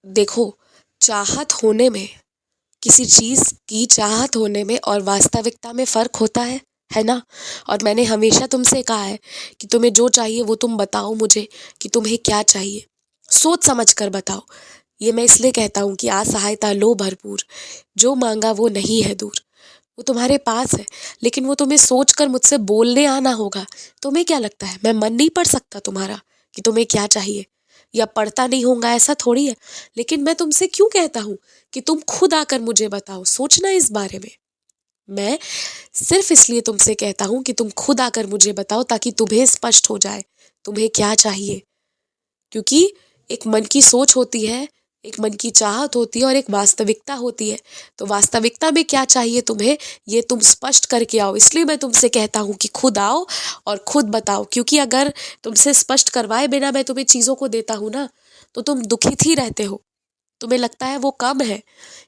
देखो, चाहत होने में, किसी चीज़ की चाहत होने में और वास्तविकता में फ़र्क होता है ना? और मैंने हमेशा तुमसे कहा है कि तुम्हें जो चाहिए वो तुम बताओ मुझे कि तुम्हें क्या चाहिए। सोच समझ कर बताओ। ये मैं इसलिए कहता हूँ कि असहायता लो भरपूर, जो माँगा वो नहीं है दूर। वो तुम्हारे पास है, लेकिन वो तुम्हें सोच कर मुझसे बोलने आना होगा। तुम्हें क्या लगता है मैं मन नहीं पढ़ सकता तुम्हारा कि तुम्हें क्या चाहिए? या पढ़ता नहीं होगा ऐसा थोड़ी है। लेकिन मैं तुमसे क्यों कहता हूँ कि तुम खुद आकर मुझे बताओ, सोचना इस बारे में। मैं सिर्फ इसलिए तुमसे कहता हूँ कि तुम खुद आकर मुझे बताओ ताकि तुम्हें स्पष्ट हो जाए, तुम्हें क्या चाहिए। क्योंकि एक मन की सोच होती है, एक मन की चाहत होती है और एक वास्तविकता होती है। तो वास्तविकता में क्या चाहिए तुम्हें, ये तुम स्पष्ट करके आओ। इसलिए मैं तुमसे कहता हूँ कि खुद आओ और खुद बताओ। क्योंकि अगर तुमसे स्पष्ट करवाए बिना मैं तुम्हें चीज़ों को देता हूँ ना, तो तुम दुखित ही रहते हो। तुम्हें लगता है वो कम है।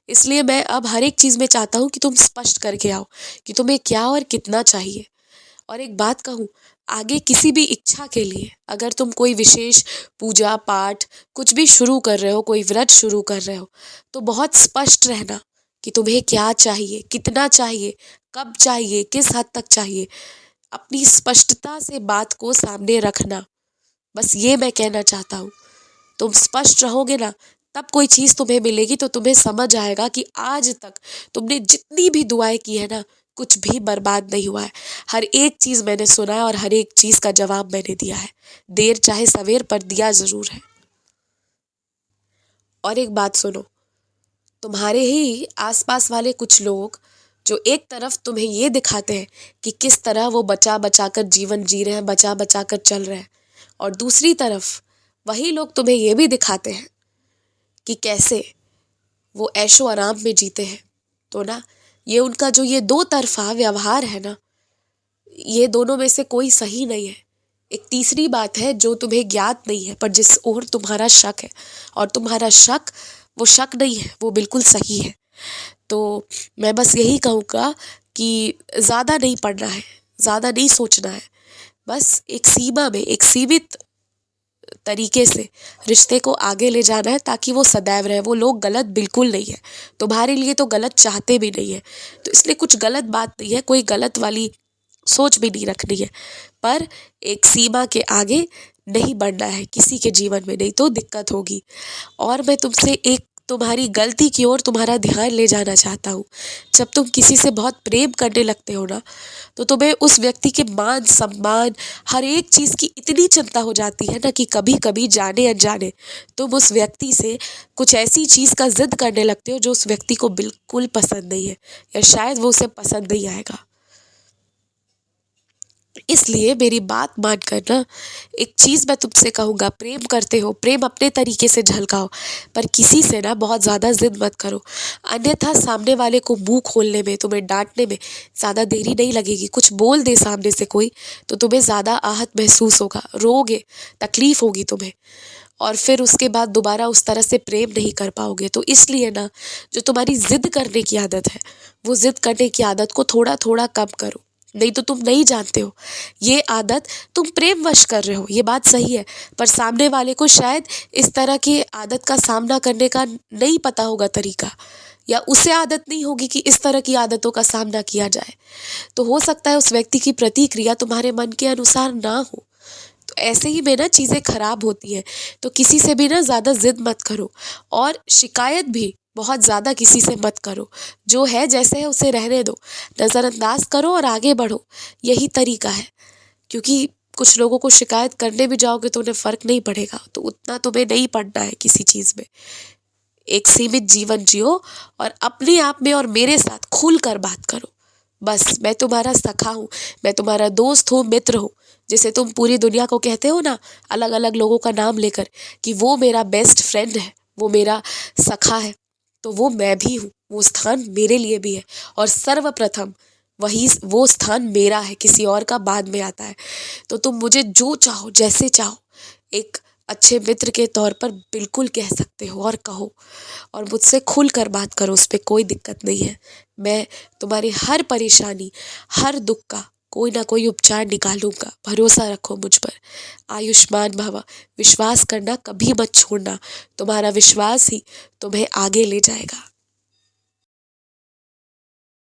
इसलिए मैं अब हर एक चीज़ में चाहता हूँ कि तुम स्पष्ट करके आओ कि तुम्हें क्या और कितना चाहिए। और एक बात कहूँ, आगे किसी भी इच्छा के लिए अगर तुम कोई विशेष पूजा पाठ कुछ भी शुरू कर रहे हो, कोई व्रत शुरू कर रहे हो, तो बहुत स्पष्ट रहना कि तुम्हें क्या चाहिए, कितना चाहिए, कब चाहिए, किस हद तक चाहिए। अपनी स्पष्टता से बात को सामने रखना। बस ये मैं कहना चाहता हूँ। तुम स्पष्ट रहोगे ना, तब कोई चीज़ तुम्हें मिलेगी तो तुम्हें समझ आएगा कि आज तक तुमने जितनी भी दुआएं की है ना, कुछ भी बर्बाद नहीं हुआ है। हर एक चीज़ मैंने सुना है और हर एक चीज़ का जवाब मैंने दिया है। देर चाहे सवेर पर दिया ज़रूर है। और एक बात सुनो, तुम्हारे ही आसपास वाले कुछ लोग जो एक तरफ तुम्हें ये दिखाते हैं कि किस तरह वो बचा बचा कर जीवन जी रहे हैं, बचा बचा कर चल रहे हैं, और दूसरी तरफ वही लोग तुम्हें ये भी दिखाते हैं कि कैसे वो ऐशो आराम में जीते हैं। तो ना, ये उनका जो ये दो तरफा व्यवहार है ना, ये दोनों में से कोई सही नहीं है। एक तीसरी बात है जो तुम्हें ज्ञात नहीं है पर जिस ओर तुम्हारा शक है, और तुम्हारा शक वो शक नहीं है, वो बिल्कुल सही है। तो मैं बस यही कहूँगा कि ज़्यादा नहीं पढ़ना है, ज़्यादा नहीं सोचना है। बस एक सीमा में, एक सीमित तरीके से रिश्ते को आगे ले जाना है ताकि वो सदैव रहे। वो लोग गलत बिल्कुल नहीं है, तुम्हारे लिए तो गलत चाहते भी नहीं है। तो इसलिए कुछ गलत बात नहीं है, कोई गलत वाली सोच भी नहीं रखनी है। पर एक सीमा के आगे नहीं बढ़ना है किसी के जीवन में, नहीं तो दिक्कत होगी। और मैं तुमसे एक तुम्हारी गलती की ओर तुम्हारा ध्यान ले जाना चाहता हूँ। जब तुम किसी से बहुत प्रेम करने लगते हो ना, तो तुम्हें उस व्यक्ति के मान सम्मान हर एक चीज़ की इतनी चिंता हो जाती है ना कि कभी कभी जाने अनजाने तुम उस व्यक्ति से कुछ ऐसी चीज़ का जिद करने लगते हो जो उस व्यक्ति को बिल्कुल पसंद नहीं है, या शायद वो उसे पसंद नहीं आएगा। इसलिए मेरी बात मान कर ना, एक चीज़ मैं तुमसे कहूँगा, प्रेम करते हो, प्रेम अपने तरीके से झलकाओ, पर किसी से ना बहुत ज़्यादा जिद मत करो। अन्यथा सामने वाले को मुंह खोलने में, तुम्हें डांटने में ज़्यादा देरी नहीं लगेगी। कुछ बोल दे सामने से कोई तो तुम्हें ज़्यादा आहत महसूस होगा, रोओगे, तकलीफ होगी तुम्हें, और फिर उसके बाद दोबारा उस तरह से प्रेम नहीं कर पाओगे। तो इसलिए ना, जो तुम्हारी जिद करने की आदत है, वो जिद करने की आदत को थोड़ा थोड़ा कम करो। नहीं तो तुम नहीं जानते हो, ये आदत तुम प्रेमवश कर रहे हो, ये बात सही है, पर सामने वाले को शायद इस तरह की आदत का सामना करने का नहीं पता होगा तरीका, या उसे आदत नहीं होगी कि इस तरह की आदतों का सामना किया जाए। तो हो सकता है उस व्यक्ति की प्रतिक्रिया तुम्हारे मन के अनुसार ना हो। तो ऐसे ही में ना चीज़ें खराब होती हैं। तो किसी से भी ना ज़्यादा जिद मत करो, और शिकायत भी बहुत ज़्यादा किसी से मत करो। जो है जैसे है उसे रहने दो, नज़रअंदाज करो और आगे बढ़ो। यही तरीका है। क्योंकि कुछ लोगों को शिकायत करने भी जाओगे तो उन्हें फ़र्क नहीं पड़ेगा, तो उतना तुम्हें नहीं पड़ना है किसी चीज़ में। एक सीमित जीवन जियो और अपने आप में और मेरे साथ खुल कर बात करो। बस मैं तुम्हारा सखा हूँ, मैं तुम्हारा दोस्त हूँ, मित्र हूँ। जिसे तुम पूरी दुनिया को कहते हो ना, अलग अलग लोगों का नाम लेकर, कि वो मेरा बेस्ट फ्रेंड है, वो मेरा सखा है, तो वो मैं भी हूँ। वो स्थान मेरे लिए भी है, और सर्वप्रथम वही वो स्थान मेरा है, किसी और का बाद में आता है। तो तुम मुझे जो चाहो, जैसे चाहो, एक अच्छे मित्र के तौर पर बिल्कुल कह सकते हो, और कहो, और मुझसे खुल कर बात करो, उस पर कोई दिक्कत नहीं है। मैं तुम्हारी हर परेशानी, हर दुख का कोई ना कोई उपचार निकालूंगा, भरोसा रखो मुझ पर। आयुष्मान भव। विश्वास करना, कभी मत छोड़ना। तुम्हारा विश्वास ही तुम्हें आगे ले जाएगा।